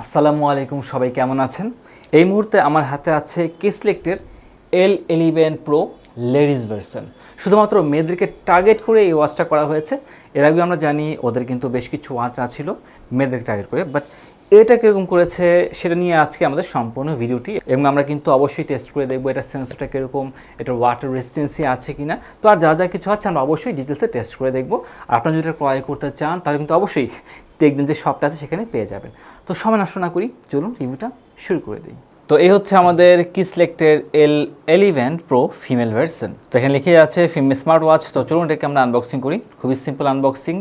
আসসালামু আলাইকুম, সবাই কেমন আছেন? এই মুহূর্তে আমার হাতে আছে কিসলেক্টের L11 প্রো লেডিস ভার্সন। শুধুমাত্র মেয়েদেরকে টার্গেট করে এই ওয়াচটা করা হয়েছে। এর আগে আমরা জানি ওদের কিন্তু বেশ কিছু ওয়াচ আছিল মেয়েদেরকে টার্গেট করে, বাট এটা কীরকম করেছে সেটা নিয়ে আজকে আমাদের সম্পূর্ণ ভিডিওটি, এবং আমরা কিন্তু অবশ্যই টেস্ট করে দেখবো এটা সেন্সরটা কীরকম, এটার ওয়াটার রেজিস্ট্যান্সি আছে কি না। তো আর যা যা কিছু আছে আমরা অবশ্যই ডিটেলসে টেস্ট করে দেখবো। আর আপনারা যদি এটা ক্রয় করতে চান তাহলে কিন্তু অবশ্যই TechDen যে শপটা আছে সেখানে পেয়ে যাবেন। তো সময় নষ্ট না করি, চলুন রিভিউটা শুরু করে দিই। তো এই হচ্ছে আমাদের কিসলেক্টের L11 প্রো ফিমেল ভার্সন। তো এখানে লিখে আছে ফিমেল স্মার্ট ওয়াচ। তো চলুন এটাকে আমরা আনবক্সিং করি, খুবই সিম্পল আনবক্সিং।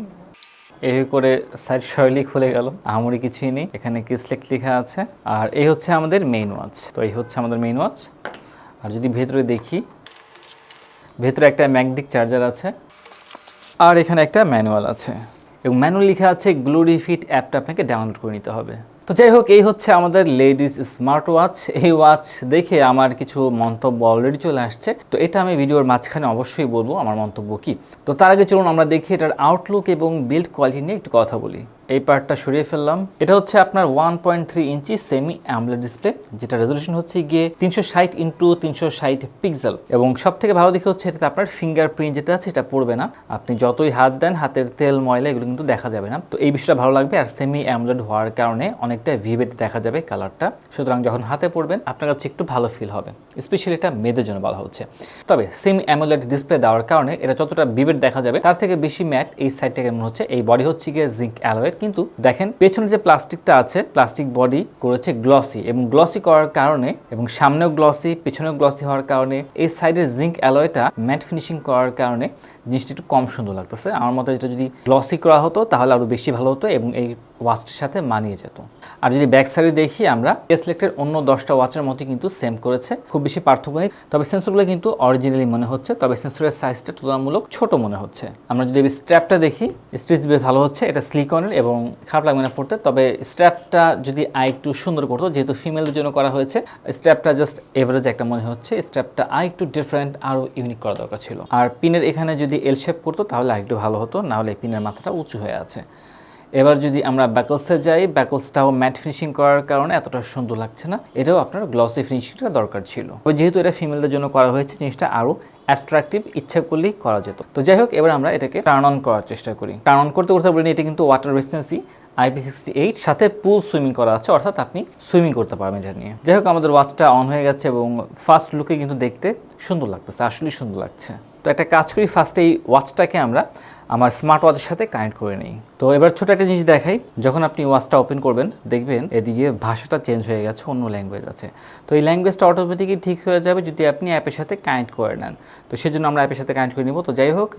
এই করে সাইড সরলি খুলে গেল, আহামরি কিছুই নেই। এখানে কিসলেক্ট লেখা আছে, আর এই হচ্ছে আমাদের মেইন ওয়াচ। তো এই হচ্ছে আমাদের মেইন ওয়াচ। আর যদি ভেতরে দেখি, ভেতরে একটা ম্যাগনেটিক চার্জার আছে, আর এখানে একটা ম্যানুয়াল আছে, এবং ম্যানুয়াল লেখা আছে গ্লোরি ফিট অ্যাপটা আপনাকে ডাউনলোড করে নিতে হবে। তো যাই হোক, এই হচ্ছে আমাদের লেডিস স্মার্ট ওয়াচ। এই ওয়াচ দেখে আমার কিছু মন্তব্য অলরেডি চলে আসছে, তো এটা আমি ভিডিওর মাঝখানে অবশ্যই বলবো আমার মন্তব্য কি। তো তার আগে চলুন আমরা দেখি এটার আউটলুক এবং বিল্ড কোয়ালিটি নিয়ে একটু কথা বলি। এই পার্টটা সরিয়ে ফেললাম। এটা হচ্ছে আপনার 1.3 ইঞ্চি সেমি অ্যামোলেড ডিসপ্লে, যেটা রেজলিউশন হচ্ছে গিয়ে 360x360 পিক্সেল, এবং সব থেকে ভালো দিকে হচ্ছে এটাতে আপনার ফিঙ্গারপ্রিন্ট যেটা আছে সেটা পড়বে না। আপনি যতই হাত দেন হাতের তেল ময়লা এগুলো কিন্তু দেখা যাবে না। তো এই বিষয়টা ভালো লাগবে। আর সেমি অ্যামোলেড হওয়ার কারণে অনেকটা ভিভিড দেখা যাবে কালারটা, সুতরাং যখন হাতে পড়বেন আপনার কাছে একটু ভালো ফিল হবে। স্পেশালি এটা মেয়েদের জন্য বলা হচ্ছে। তবে সেমি অ্যামোলেড ডিসপ্লে দেওয়ার কারণে এটা যতটা ভিভিড দেখা যাবে তার থেকে বেশি ম্যাট এই সাইডটাকে মনে হচ্ছে। এই বডি হচ্ছে গিয়ে জিঙ্ক অ্যালয়েড, কিন্তু দেখেন পেছনে যে প্লাস্টিকটা আছে, প্লাস্টিক বডি করেছে গ্লসি, এবং গ্লসি করার কারণে এবং সামনেও গ্লসি পেছনেও গ্লসি হওয়ার কারণে এই সাইডের জিঙ্ক অ্যালয়টা ম্যাট ফিনিশিং করার কারণে জিনিসটা একটু কম সুন্দর লাগতেছে। আমার মতে এটা যদি গ্লসি করা হতো তাহলে আরও বেশি ভালো হতো এবং এই ওয়াচটির সাথে মানিয়ে যেত। আর যদি ব্যাক সাইডে দেখি আমরা, কিসলেক্টের অন্য 10টা ওয়াচের মতো কিন্তু সেম করেছে, খুব বেশি পার্থক্য নেই। তবে সেন্সরগুলো কিন্তু অরিজিনালি মনে হচ্ছে, তবে সেন্সরের সাইজটা তুলনামূলক ছোট মনে হচ্ছে। আমরা যদি স্ট্র্যাপটা দেখি, স্টিচ বেশ ভালো হচ্ছে, এটা স্লিকনের এবং খারাপ লাগবে না পড়তে। তবে স্ট্র্যাপটা যদি একটু সুন্দর করতো, যেহেতু ফিমেলদের জন্য করা হয়েছে, স্ট্র্যাপটা জাস্ট এভারেজ একটা মনে হচ্ছে। স্ট্র্যাপটা একটু ডিফারেন্ট, আরও ইউনিক করা দরকার ছিল। আর পিনের এখানে যদি এল শেপ করতো তাহলে আরেকটু ভালো হতো, না হলে পিনের মাথাটা উঁচু হয়ে আছে। এবার যদি আমরা ব্যাকলসে যাই, ব্যাকলসটাও ম্যাট ফিনিশিং করার কারণে এতটা সুন্দর লাগছে না, এটাও আপনার গ্লসি ফিনিশিংটা দরকার ছিল। যেহেতু এটা ফিমেলদের জন্য করা হয়েছে, জিনিসটা আরও অ্যাট্রাকটিভ ইচ্ছা করলেই করা যেত। তো যাই হোক, এবার আমরা এটাকে টার্ন অন করার চেষ্টা করি। টার্ন অন করতে করতে বলিনি, এটা কিন্তু ওয়াটার রেজিস্ট্যান্সি IP68 সাথে পুল সুইমিং করা আছে, অর্থাৎ আপনি সুইমিং করতে পারবেন এটা নিয়ে। যাই হোক, আমাদের ওয়াচটা অন হয়ে গেছে এবং ফার্স্ট লুকে কিন্তু দেখতে সুন্দর লাগতেছে, আসলেই সুন্দর লাগছে। তো একটা কাজ করি, ফার্স্টে এই ওয়াচটাকে আমরা আমার স্মার্ট ওয়াচের সাথে কানেক্ট করে নিই। তো এবার ছোট একটা জিনিস দেখাই, যখন আপনি ওয়াচটা ওপেন করবেন দেখবেন এদিকে ভাষাটা চেঞ্জ হয়ে গেছে, অন্য ল্যাঙ্গুয়েজ আছে। তো এই ল্যাঙ্গুয়েজটা অটোমেটিকলি ঠিক হয়ে যাবে যদি আপনি অ্যাপের সাথে কানেক্ট করে নেন। তো সেজন্য আমরা অ্যাপের সাথে কানেক্ট করে নিব। তো যাই হোক,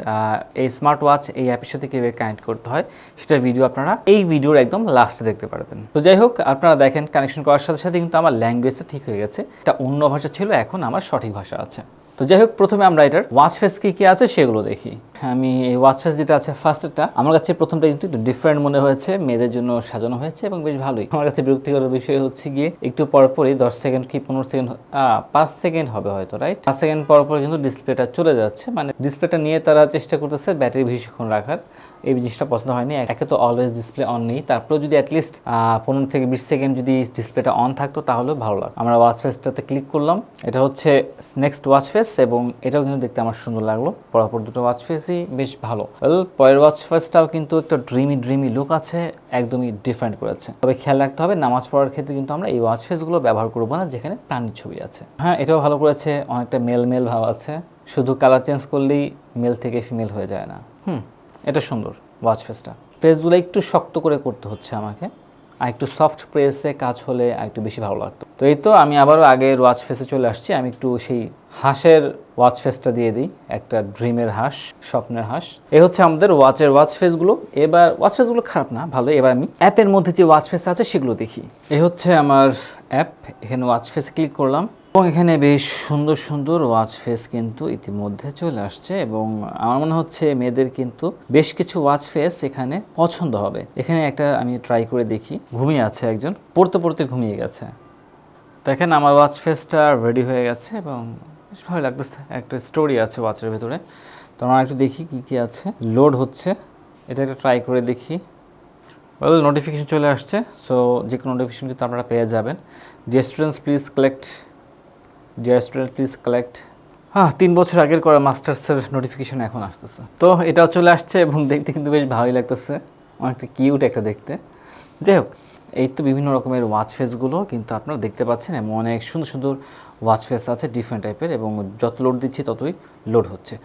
এই স্মার্ট ওয়াচ এই অ্যাপের সাথে কীভাবে কানেক্ট করতে হয় সেটার ভিডিও আপনারা এই ভিডিওর একদম লাস্টে দেখতে পারবেন। তো যাই হোক, আপনারা দেখেন কানেকশন করার সাথে সাথে কিন্তু আমার ল্যাঙ্গুয়েজটা ঠিক হয়ে গেছে। এটা অন্য ভাষা ছিল, এখন আমার সঠিক ভাষা আছে। তো যাই হোক, প্রথমে আমরা এটার ওয়াচ ফেস কী আছে সেগুলো দেখি। আমি এই ওয়াচ ফেস যেটা আছে ফার্স্টটা, আমার কাছে প্রথমটা কিন্তু একটু ডিফারেন্ট মনে হয়েছে, মেয়েদের জন্য সাজানো হয়েছে এবং বেশ ভালোই। আমার কাছে বিরক্তিকর বিষয় হচ্ছে গিয়ে একটু পরপরই 10 সেকেন্ড কি 15 সেকেন্ড 5 সেকেন্ড হবে হয়তো, রাইট? 5 সেকেন্ড পরপর কিন্তু ডিসপ্লেটা চলে যাচ্ছে, মানে ডিসপ্লেটা নিয়ে তারা চেষ্টা করতেছে ব্যাটারি বেশিক্ষণ রাখার। এই জিনিসটা পছন্দ হয়নি। একে তো অলওয়েজ ডিসপ্লে অন নেই, তারপরেও যদি অ্যাটলিস্ট 15 থেকে 20 সেকেন্ড যদি ডিসপ্লেটা অন থাকতো তাহলেও ভালো লাগতো। আমরা ওয়াচ ফেসটাতে ক্লিক করলাম, এটা হচ্ছে নেক্সট ওয়াচ ফেস, এবং এটাও কিন্তু দেখতে আমার সুন্দর লাগলো। পরপর দুটো ওয়াচ ফেসই বেশ ভালো। পরের ওয়াচ ফেসটাও কিন্তু একটা ড্রিমি লুক আছে, একদমই ডিফারেন্ট করেছে। তবে খেয়াল রাখতে হবে, নামাজ পড়ার ক্ষেত্রে কিন্তু আমরা এই ওয়াচ ফেসগুলো ব্যবহার করবো না যেখানে প্রাণীর ছবি আছে। হ্যাঁ, এটাও ভালো করেছে, অনেকটা মেল ভাব আছে, শুধু কালার চেঞ্জ করলেই মেল থেকে ফিমেল হয়ে যায় না। এটা সুন্দর ওয়াচ ফেসটা। প্রেসগুলো একটু শক্ত করে করতে হচ্ছে আমাকে, আর একটু সফট প্রেসে কাজ হলে আর একটু বেশি ভালো লাগতো। তো এই তো আমি আবারও আগের ওয়াচ ফেসে চলে আসছি। আমি একটু সেই হাঁসের ওয়াচ ফেসটা দিয়ে দিই, একটা ড্রিমের হাঁস, স্বপ্নের হাঁস। এই হচ্ছে আমাদের ওয়াচ ফেসগুলো। এবার ওয়াচ ফেসগুলো খারাপ না, ভালো। এবার আমি অ্যাপের মধ্যে যে ওয়াচ ফেস আছে সেগুলো দেখি। এই হচ্ছে আমার অ্যাপ, এখানে ওয়াচ ফেসে ক্লিক করলাম এবং এখানে বেশ সুন্দর সুন্দর ওয়াচ ফেস কিন্তু ইতিমধ্যে চলে আসছে, এবং আমার মনে হচ্ছে মেয়েদের কিন্তু বেশ কিছু ওয়াচ ফেস এখানে পছন্দ হবে। এখানে একটা আমি ট্রাই করে দেখি। ঘুমিয়ে আছে একজন, পড়তে পড়তে ঘুমিয়ে গেছে। দেখেন আমার ওয়াচ ফেসটা রেডি হয়ে গেছে এবং বেশ ভালো লাগতেছে। একটা স্টোরি আছে ওয়াচের ভেতরে। তো আমরা একটু দেখি কী কী আছে। লোড হচ্ছে, এটা একটা ট্রাই করে দেখি। ওয়েল নোটিফিকেশন চলে আসছে, সো যে কোনো নোটিফিকেশন কিন্তু আপনারা পেয়ে যাবেন। Dear students please collect, dear student please collect. 3 বছর আগের করা মাস্টার্সের নোটিফিকেশন এখন আসতেছে, তো এটাও চলে আসছে এবং দেখতে কিন্তু বেশ ভালোই লাগতেছে, অনেকটা কিউট একটা দেখতে। যাই হোক, এই তো বিভিন্ন রকমের ওয়াচ ফেসগুলো কিন্তু আপনারা দেখতে পাচ্ছেন, এবং অনেক সুন্দর সুন্দর ওয়াচ ফেস আছে ডিফারেন্ট টাইপের, এবং যত লোড দিচ্ছি ততই লোড হচ্ছে।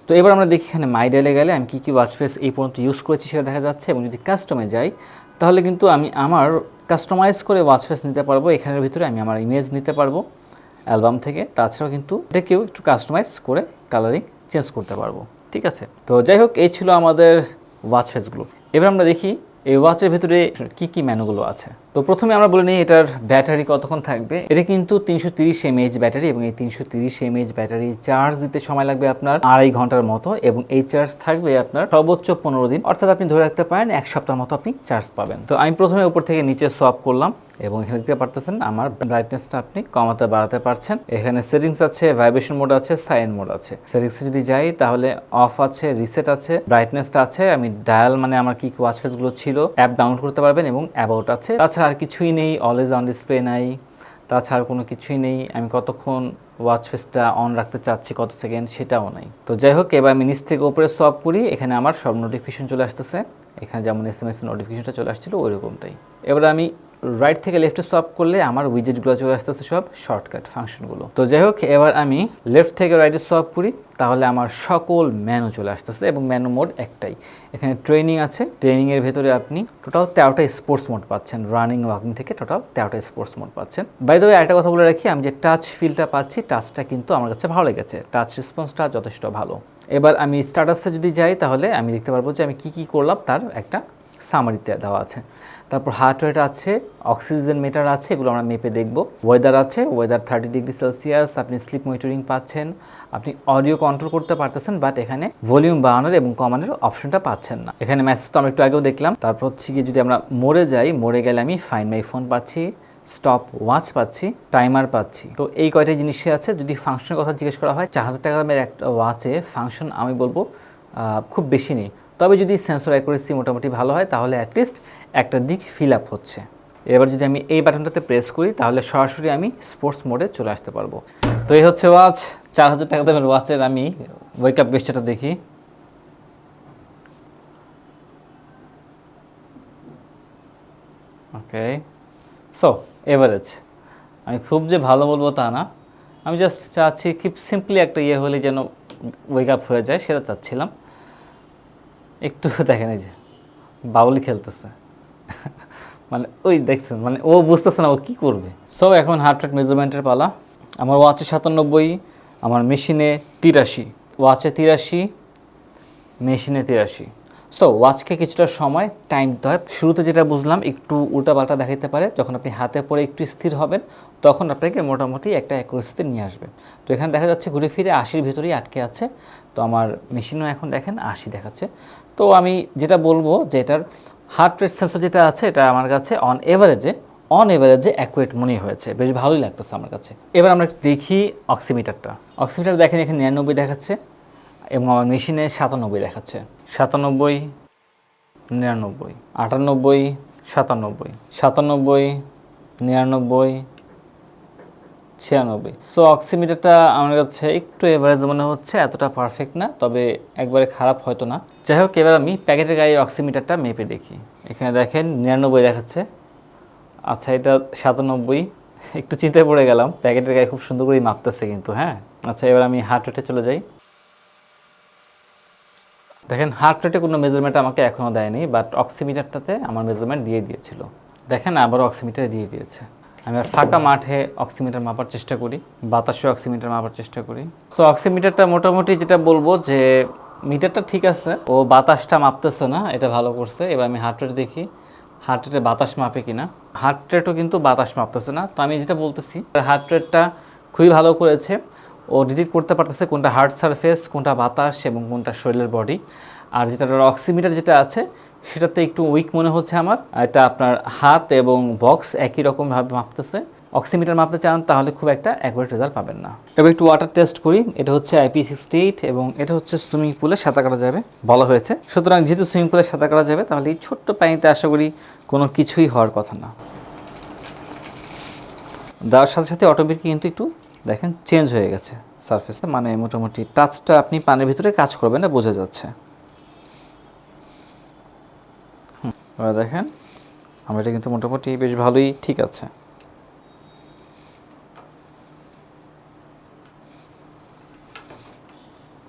তো এবার আমরা দেখি এখানে মাই ডায়ালে গেলে আমি কী কী ওয়াচ ফেস এই পর্যন্ত ইউজ করেছি সেটা দেখা যাচ্ছে, এবং যদি কাস্টমে যাই তাহলে কিন্তু আমি আমার কাস্টমাইজ করে ওয়াচ ফেস নিতে পারবো। এখানের ভিতরে আমি আমার ইমেজ নিতে পারবো অ্যালবাম থেকে, তাছাড়াও কিন্তু এটাকেও একটু কাস্টমাইজ করে কালারিং চেঞ্জ করতে পারবো। ঠিক আছে, তো যাই হোক, এই ছিল আমাদের ওয়াচ ফেসগুলো। এবার আমরা দেখি এই ওয়াচের ভিতরে কি কি মেনুগুলো আছে। তো প্রথমে আমরা বলে নিই এটার ব্যাটারি কতক্ষণ থাকবে। এটা কিন্তু 330 mAh ব্যাটারি, এবং এই 330 mAh ব্যাটারি চার্জ দিতে সময় লাগবে আপনার 2.5 ঘন্টার মতো, এবং এই চার্জ থাকবে আপনার সর্বোচ্চ 15 দিন, অর্থাৎ আপনি ধরে রাখতে পারেন 1 সপ্তাহের মতো আপনি চার্জ পাবেন। তো আমি প্রথমে উপর থেকে নিচে সোয়াপ করলাম, এবং এখানে দেখতে পারতেছেন আমার ব্রাইটনেসটা আপনি কমাতে বাড়াতে পারছেন। এখানে সেটিংস আছে, ভাইব্রেশন মোড আছে, সাইলেন্ট মোড আছে। সেটিংসে যদি যাই তাহলে অফ আছে, রিসেট আছে, ব্রাইটনেসটা আছে, আমি ডায়াল মানে আমার কি ওয়াচ ফেসগুলো ছিল অ্যাপ ডাউনলোড করতে পারবেন, এবং অ্যাবাউট আছে। তাছাড়া আর কিছুই নেই, অলওয়েজ অন ডিসপ্লে নাই, তাছাড়া কোনো কিছুই নেই। আমি কতক্ষণ ওয়াচ ফেসটা অন রাখতে চাচ্ছি, কত সেকেন্ড, সেটাও নাই। তো যাই হোক, এবার আমি নিচ থেকে উপরে সোয়াপ করি, এখানে আমার সব নোটিফিকেশন চলে আসতেছে। এখানে যেমন SMS নোটিফিকেশনটা চলে আসছিল ওই রকমটাই। এবার আমি রাইট থেকে লেফটে সোয়াপ করলে আমার উইজেটগুলো চলে আসতেছে, সব শর্টকাট ফাংশনগুলো। তো যাই হোক, এবার আমি লেফট থেকে রাইটে সোয়াপ করি, তাহলে আমার সকল মেনু চলে আসতেছে, এবং মেনু মোড একটাই। এখানে ট্রেনিং আছে, ট্রেনিংয়ের ভেতরে আপনি টোটাল 13টা স্পোর্টস মোড পাচ্ছেন, রানিং ওয়াকিং থেকে টোটাল 13টা স্পোর্টস মোড পাচ্ছেন। বাই দ্য ওয়ে, একটা কথা বলে রাখি, আমি যে টাচ ফিলটা পাচ্ছি, টাচটা কিন্তু আমার কাছে ভালো লেগেছে, টাচ রেসপন্সটা যথেষ্ট ভালো। এবার আমি স্ট্যাটাসে যদি যাই তাহলে আমি দেখতে পারবো যে আমি কি করলাম তার একটা সামারিতে দেওয়া আছে। তারপর হার্ট রেট আছে, অক্সিজেন মিটার আছে, এগুলো আমরা মেপে দেখব। ওয়েদার আছে, ওয়েদার 30 ডিগ্রি সেলসিয়াস, আপনি স্লিপ মনিটরিং পাচ্ছেন, আপনি অডিও কন্ট্রোল করতে পারতেছেন, বাট এখানে ভলিউম বাড়ানোর এবং কমানোর অপশনটা পাচ্ছেন না। এখানে মেসেজ তো আমরা একটু আগেও দেখলাম। তারপর হচ্ছে গিয়ে যদি আমরা মোড়ে যাই, মোড়ে গেলে আমি ফাইন্ড মাই ফোন পাচ্ছি, স্টপ ওয়াচ পাচ্ছি, টাইমার পাচ্ছি। তো এই কয়টা জিনিসই আছে। যদি ফাংশনের কথা জিজ্ঞেস করা হয়, 4000 টাকা দামের একটা ওয়াচে ফাংশন আমি বলবো খুব বেশি নেই, তবে যদি সেন্সর অ্যাকুরেসি মোটামুটি ভালো হয় তাহলে অ্যাটলিস্ট একটা দিক ফিল আপ হচ্ছে। এবার যদি আমি এই বাটনটাতে প্রেস করি তাহলে সরাসরি আমি স্পোর্টস মোডে চলে আসতে পারবো। তো এই হচ্ছে ওয়াচ, 4000 টাকা দামের ওয়াচের আমি ওয়েক আপ গেস্টটা দেখি। ওকে, সো এভারেজ। আমি খুব যে ভালো বলবো তা না, আমি জাস্ট চাচ্ছি খুব সিম্পলি একটা ইয়ে হলে যেন ওয়েক আপ হয়ে যায়, সেটা চাচ্ছিলাম। একটু দেখেন এই যে বাউলি খেলতেছে মানে ওই দেখছেন, মানে ও বুঝতেছে না ও কী করবে। সো এখন হার্ট রেট মেজারমেন্টের পালা। আমার ওয়াচে 97, আমার মেশিনে 83, ওয়াচে 83, মেশিনে 83। সো ওয়াচকে কিছুটা সময় টাইম দিতে হয়। শুরুতে যেটা বুঝলাম একটু উল্টাপাল্টা দেখাইতে পারে, যখন আপনি হাতে পরে একটু স্থির হবেন তখন আপনাকে মোটামুটি একটা অ্যাকুরেসিতে নিয়ে আসবে। তো এখানে দেখা যাচ্ছে ঘুরে ফিরে 80-র ভিতরেই আটকে আছে। তো আমার মেশিনও এখন দেখেন 80 দেখাচ্ছে। তো আমি যেটা বলবো যে এটার হার্ট রেট সেন্সর যেটা আছে এটা আমার কাছে অন এভারেজে অ্যাকুরেট মনে হয়েছে, বেশ ভালোই লাগতেছে আমার কাছে। এবার আমরা দেখি অক্সিমিটারটা। অক্সিমিটার দেখেন এখানে 99 দেখাচ্ছে, এবং আমার মেশিনে 97 দেখাচ্ছে। 97, 99, 98, 97, 97, 99, 96। সো অক্সিমিটারটা আমার কাছে একটু এভারেজ মনে হচ্ছে, এতটা পারফেক্ট না, তবে একবারে খারাপ হয়তো না। যাই হোক, এবার আমি প্যাকেটের গায়ে অক্সিমিটারটা মেপে দেখি। এখানে দেখেন 99 দেখাচ্ছে। আচ্ছা, এটা 97, একটু চিন্তায় পড়ে গেলাম, প্যাকেটের গায়ে খুব সুন্দর করেই মাপতেছে কিন্তু। হ্যাঁ, আচ্ছা, এবার আমি হার্ট রেটে চলে যাই। দেখেন হার্ট রেটে কোনো মেজারমেন্ট আমাকে এখনও দেয়নি, বাট অক্সিমিটারটাতে আমার মেজারমেন্ট দিয়ে দিয়েছিল। দেখেন আবারও অক্সিমিটারে দিয়ে দিয়েছে। আমি আর ফাঁকা মাঠে অক্সিমিটার মাপার চেষ্টা করি, বাতাসে অক্সিমিটার মাপার চেষ্টা করি। সো অক্সিমিটারটা মোটামুটি যেটা বলবো যে মিটারটা ঠিক আছে, ও বাতাসটা মাপতেছে না, এটা ভালো করছে। এবার আমি হার্ট রেট দেখি, হার্ট রেটে বাতাস মাপে কিনা। হার্ট রেটও কিন্তু বাতাস মাপতেছে না। তো আমি যেটা বলতেছি, হার্ট রেটটা খুবই ভালো করেছে। ও ডিটেক্ট করতে পারতেছে কোনটা হার্ড সারফেস, কোনটা বাতাস এবং কোনটা শরীরের বডি। আর যেটা অক্সিমিটার যেটা আছে সেটাতে একটু উইক মনে হচ্ছে আমার। এটা আপনার হাত এবং বক্স একই রকমভাবে মাপতেছে, অক্সিমিটার মাপতে চান তাহলে খুব একটা অ্যাকুরেট রেজাল্ট পাবেন না। এবার একটু ওয়াটার টেস্ট করি। এটা হচ্ছে IP68 এবং এটা হচ্ছে সুইমিং পুলে সাঁতার কাটা যাবে বলা হয়েছে। সুতরাং যেহেতু সুইমিং পুলে সাঁতার কাটা যাবে তাহলে এই ছোট্ট পানিতে আশা করি কোনো কিছুই হওয়ার কথা না। দেওয়ার সাথে সাথে অটোমেটিক কিন্তু একটু দেখেন চেঞ্জ হয়ে গেছে সারফেসে, মানে মোটামুটি টাচটা আপনি পানির ভিতরে কাজ করবেন না, বোঝা যাচ্ছে। এবার দেখেন আমার এটা কিন্তু মোটামুটি বেশ ভালোই ঠিক আছে।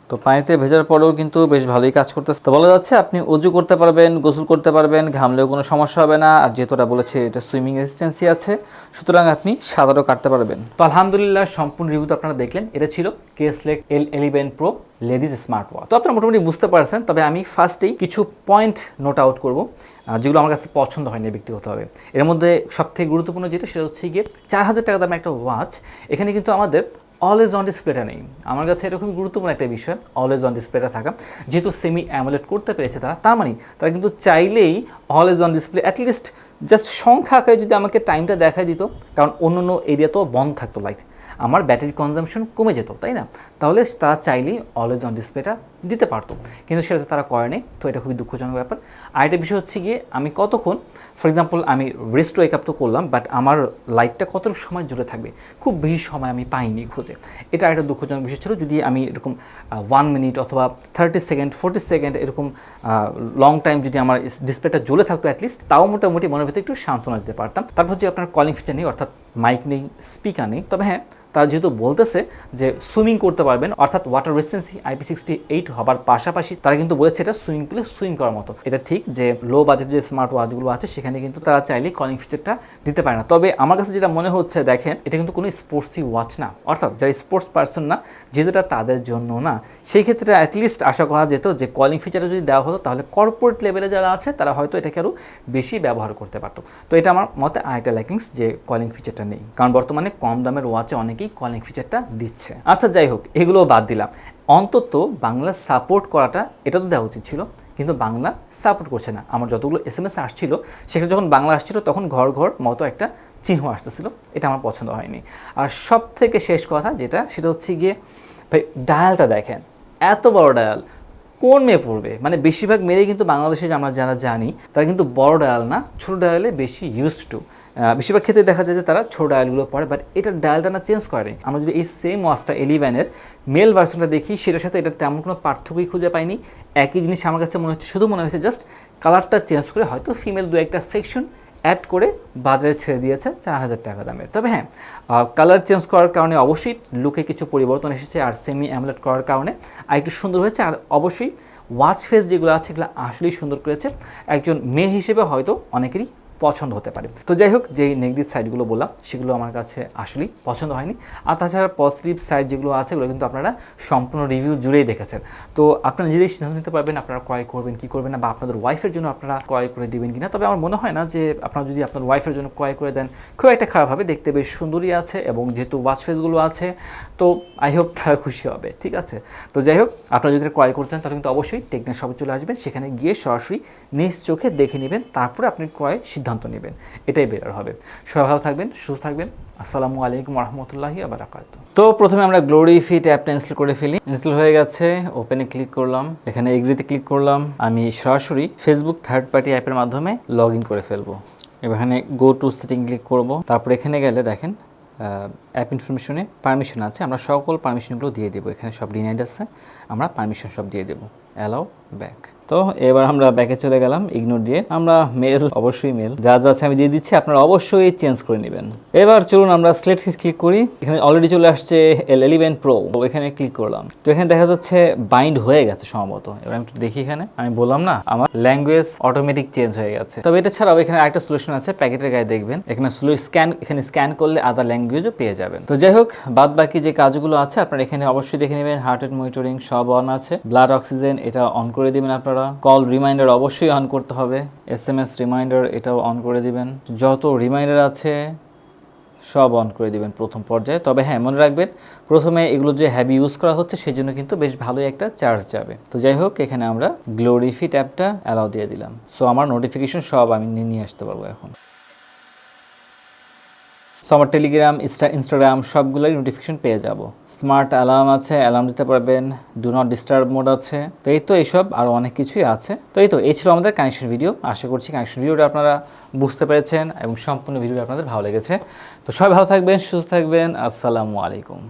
তো পানিতে ভেজার পরেও কিন্তু বেশ ভালোই কাজ করতেছে। তো বলা যাচ্ছে আপনি অজু করতে পারবেন, গোসল করতে পারবেন, ঘামলেও কোনো সমস্যা হবে না। আর যেহেতু ওটা বলেছে এটা সুইমিং রেসিস্টেন্সি আছে, সুতরাং আপনি সাঁতারও কাটতে পারবেন। তো আলহামদুলিল্লাহ সম্পূর্ণ রিভিউ তো আপনারা দেখলেন। এটা ছিল Kieslect L11 Pro ladies smart watch. তো আপনারা মোটামুটি বুঝতে পারছেন, তবে আমি ফার্স্টেই কিছু পয়েন্ট নোট আউট করব যেগুলো আমার কাছে পছন্দ হয়নি ব্যক্তিগতভাবে। এর মধ্যে সবথেকে গুরুত্বপূর্ণ যেটা সেটা হচ্ছে গিয়ে 4000 টাকা দামের একটা ওয়াচ, এখানে কিন্তু আমাদের অলওয়েজ অন ডিসপ্লেটা নেই। আমার কাছে এটা খুবই গুরুত্বপূর্ণ একটা বিষয়, অলওয়েজ অন ডিসপ্লেটা থাকা। যেহেতু সেমি অ্যামোলেড করতে পেরেছে তারা, তার মানে তারা কিন্তু চাইলেই always on display at least just সংখ্যা আকারে যদি আমাকে টাইমটা দেখাই দিত, কারণ অন্য অন্য এরিয়াতেও বন্ধ থাকতো লাইট, আমার ব্যাটারি কনজাম্পশন কমে যেত, তাই না? তাহলে তারা চাইলেই অলওয়েজ অন ডিসপ্লেটা দিতে পারতো, কিন্তু সেটা তারা করেনি। তো এটা খুবই দুঃখজনক ব্যাপার। আরেকটা বিষয় হচ্ছে গিয়ে আমি কতক্ষণ, ফর এক্সাম্পল আমি রেস্ট ওয়েক আপ তো করলাম, বাট আমার লাইটটা কতটুকু সময় জুড়ে থাকবে, খুব বেশি সময় আমি পাইনি খুঁজে। এটা একটা দুঃখজনক বিষয় ছিল। যদি আমি এরকম 1 মিনিট অথবা 30 সেকেন্ড 40 সেকেন্ড এরকম লং টাইম যদি আমার ডিসপ্লেটা জ্বলে থাকতো অ্যাটলিস্ট, তাও মোটামুটি মনের ভিতরে একটু সান্ত্বনা দিতে পারতাম। তারপর হচ্ছে আপনার কলিং ফিচার নেই, অর্থাৎ মাইক নেই, স্পিকার নেই। তবে হ্যাঁ, তারা যেহেতু বলতেছে যে সুইমিং করতে পারবেন, অর্থাৎ ওয়াটার রেসিস্টেন্সি IP68 হবার পাশাপাশি তারা কিন্তু বলেছে এটা সুইমিং পুলে সুইম করার মতো। এটা ঠিক যে লো বাজেট যে স্মার্ট ওয়াচগুলো আছে সেখানে কিন্তু তারা চাইলে কলিং ফিচারটা দিতে পারে না। তবে আমার কাছে যেটা মনে হচ্ছে, দেখেন এটা কিন্তু কোনো স্পোর্টসি ওয়াচ না, অর্থাৎ যারা স্পোর্টস পার্সন না, যেহেতু এটা তাদের জন্য না, সেই ক্ষেত্রে অ্যাটলিস্ট আশা করা যেত যে কলিং ফিচারটা যদি দেওয়া হতো তাহলে কর্পোরেট লেভেলে যারা আছে তারা হয়তো এটাকে আরও বেশি ব্যবহার করতে পারতো। তো এটা আমার মতে আরেকটা ল্যাকিংস যে কলিং ফিচারটা নেই, কারণ বর্তমানে কম দামের ওয়াচে অনেকেই কলিং ফিচারটা দিচ্ছে। আচ্ছা যাই হোক, এগুলো বাদ দিলাম। অন্তত বাংলা সাপোর্ট করাটা এটা তো দেওয়া উচিত ছিল, কিন্তু বাংলা সাপোর্ট করছে না। আমার যতগুলো SMS আসছিল সেখানে যখন বাংলা আসছিল তখন ঘর ঘর মতো একটা চিহ্ন আসতেছিল, এটা আমার পছন্দ হয়নি। আর সব থেকে শেষ কথা যেটা, সেটা হচ্ছে গিয়ে ভাই ডায়ালটা দেখেন, এত বড় ডায়াল কোন মেয়ে পড়বে? মানে বেশিরভাগ মেয়েই কিন্তু বাংলাদেশে আমরা যারা জানি তারা কিন্তু বড় ডায়াল না, ছোটো ডায়ালে বেশি ইউজ টু। বেশিরভাগ ক্ষেত্রে দেখা যায় যে তারা ছোটো ডায়ালগুলো পড়ে, বাট এটার ডায়ালটা না চেঞ্জ করে। আমরা যদি এই সেম ওয়াচটা 11-এর মেল ভার্সনটা দেখি, সেটার সাথে এটার তেমন কোনো পার্থক্যই খুঁজে পাইনি। একই জিনিস আমার কাছে মনে হচ্ছে, শুধু মনে হয়েছে জাস্ট কালারটা চেঞ্জ করে হয়তো ফিমেল দু একটা সেকশন অ্যাড করে বাজারে ছেড়ে দিয়েছে 4000 টাকা দামের। তবে হ্যাঁ, কালার চেঞ্জ করার কারণে অবশ্যই লুকে কিছু পরিবর্তন এসেছে, আর সেমি অ্যামোলেড করার কারণে আর একটু সুন্দর হয়েছে। আর অবশ্যই ওয়াচ ফেস যেগুলো আছে এগুলো আসলেই সুন্দর করেছে, একজন মেয়ে হিসেবে হয়তো অনেকেরই পছন্দ হতে পারে। তো যাই হোক, যেই নেগেটিভ সাইডগুলো বললাম সেগুলো আমার কাছে আসলেই পছন্দ হয়নি। আর তাছাড়া পজিটিভ সাইড যেগুলো আছে ওগুলো কিন্তু আপনারা সম্পূর্ণ রিভিউ জুড়েই দেখেছেন। তো আপনারা নিজেই সিদ্ধান্ত নিতে পারবেন আপনারা ক্রয় করবেন কি করবেন না, বা আপনাদের ওয়াইফের জন্য আপনারা ক্রয় করে দিবেন কিনা। তবে আমার মনে হয় না যে আপনারা যদি আপনার ওয়াইফের জন্য ক্রয় করে দেন খুব একটা খারাপ হবে, দেখতে বেশ সুন্দরই আছে, এবং যেহেতু ওয়াচ ফেসগুলো আছে তো আই হোপ তারা খুশি হবে। ঠিক আছে, তো যাই হোক, আপনারা যদি ক্রয় করতে চান তাহলে কিন্তু অবশ্যই টেকডেন শপে চলে আসবেন, সেখানে গিয়ে সরাসরি নিজ চোখে দেখে নেবেন, তারপরে আপনি ক্রয় সিদ্ধান্ত নেবেন, এটাই বেটার হবে। সবাই ভালো থাকবেন, সুস্থ থাকবেন। আসসালামু আলাইকুম রহমতুল্লাহি ওয়া বারাকাতুহু। তো প্রথমে আমরা গ্লোরি ফিট অ্যাপটা ইনস্টল করে ফেলি। ইনস্টল হয়ে গেছে, ওপেনে ক্লিক করলাম, এখানে এগ্রিতে ক্লিক করলাম। আমি সরাসরি ফেসবুক থার্ড পার্টি অ্যাপের মাধ্যমে লগ ইন করে ফেলবো। এখানে গো টু সেটিং ক্লিক করব। তারপর এখানে গেলে দেখেন অ্যাপ ইনফরমেশনে পারমিশন আছে, আমরা সকল পারমিশনগুলো দিয়ে দেবো। এখানে সব ডিনাইড আছে, আমরা পারমিশন সব দিয়ে দেবো। Allow back. তো এবার আমরা ব্যাকে চলে গেলাম ইগনোর দিয়ে। আমরা মেল, অবশ্যই মেল যা যা আছে আমি দিয়ে দিচ্ছি, আপনারা অবশ্যই চেঞ্জ করে নেবেন। এবার চলুন আমরা সিলেক্ট ক্লিক করি। এখানে অলরেডি চলে আসছে L11 Pro, এখানে ক্লিক করলাম। তো এখানে দেখা যাচ্ছে বাইন্ড হয়ে গেছে সম্ভবত। এবার আমি একটু দেখি, এখানে আমি বললাম না আমার ল্যাঙ্গুয়েজ অটোমেটিক চেঞ্জ হয়ে গেছে। তবে এটা ছাড়াও এখানে আরেকটা সলিউশন আছে, প্যাকেটের গায়ে দেখবেন এখানে স্ক্যান করলে আদার ল্যাঙ্গুয়েজও পেয়ে যাবেন। তো যাই হোক, বাদ বাকি যে কাজগুলো আছে আপনারা এখানে অবশ্যই দেখে নেবেন। হার্ট রেট মনিটরিং সব অন আছে, ব্লাড অক্সিজেন এটা অন করে দিবেন আপনারা। কল রিমাইন্ডার অবশ্যই অন করতে হবে, SMS রিমাইন্ডার এটাও অন করে দিবেন। যত রিমাইন্ডার আছে সব অন করে দিবেন প্রথম পর্যায়ে। তবে হ্যাঁ, মনে রাখবেন প্রথমে এগুলো যে হ্যাভি ইউজ করা হচ্ছে সেই জন্য কিন্তু বেশ ভালোই একটা চার্জ যাবে। তো যাই হোক, এখানে আমরা গ্লোরি ফিট অ্যাপটা অ্যালাউ দিয়ে দিলাম। সো আমার নোটিফিকেশন সব আমি নিয়ে আসতে পারবো এখন। সো আমার টেলিগ্রাম ইনস্টাগ্রাম সবগুলোই নোটিফিকেশন পেয়ে যাব। স্মার্ট অ্যালার্ম আছে, অ্যালার্ম দিতে পারবেন, ডু নট ডিস্টার্ব মোড আছে। তো এই তো এইসব আরও অনেক কিছুই আছে। তো এই ছিল আমাদের কানেকশন ভিডিও। আশা করছি কানেকশন ভিডিওটা আপনারা বুঝতে পেরেছেন এবং সম্পূর্ণ ভিডিওটা আপনাদের ভালো লেগেছে। তো সবাই ভালো থাকবেন, সুস্থ থাকবেন। আসসালামু আলাইকুম।